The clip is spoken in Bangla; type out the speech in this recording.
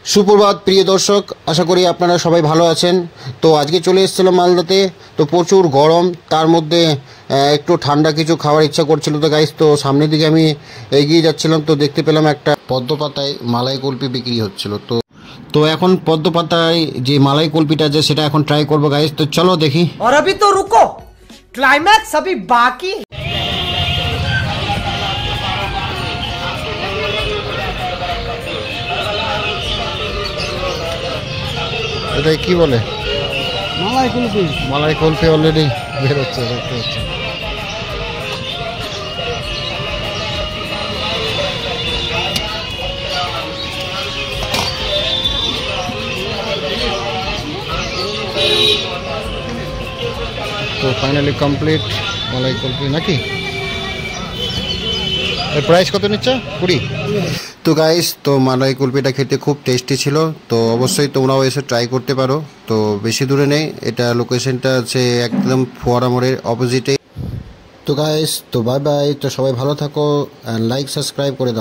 সুপ্রভাত প্রিয় দর্শক, আশা করি আপনারা সবাই ভালো আছেন। তো আজকে চলে এসেছিলাম মালদাতে। তো প্রচুর গরম, তার মধ্যে একটু ঠান্ডা কিছু খাওয়ার ইচ্ছা করছিল। তো গাইস, তো সামনের দিকে আমি এগিয়ে যাচ্ছিলাম, তো দেখতে পেলাম একটা পদ্ম পাতায় মালাই কুলফি বিক্রি হচ্ছিল। তো এখন পদ্ম পাতায় যে মালাই কুলফিটা আছে সেটা এখন ট্রাই করবো গাইস। তো চলো দেখি। और अभी तो रुको, क्लाइमैक्स अभी बाकी। এটা কি বলে? মালাই কুলফি। মালাই কুলফি অলরেডি বের হচ্ছে, দেখতে হচ্ছে। তো ফাইনালি কমপ্লিট মালাই কুলফি নাকি? এর প্রাইস কত নিচ্ছে? 20। তো গাইস, তো মালাই কুলফিটা খেতে খুব টেস্টি ছিল। তো অবশ্যই তোমরাও এসে ট্রাই করতে পারো। তো বেশি দূরে নেই, এটা লোকেশনটা আছে একদম ফোয়ারা মোড়ের অপোজিটে। তো গাইস, তো বাই বাই। তো সবাই ভালো থাকো, লাইক সাবস্ক্রাইব করে দাও।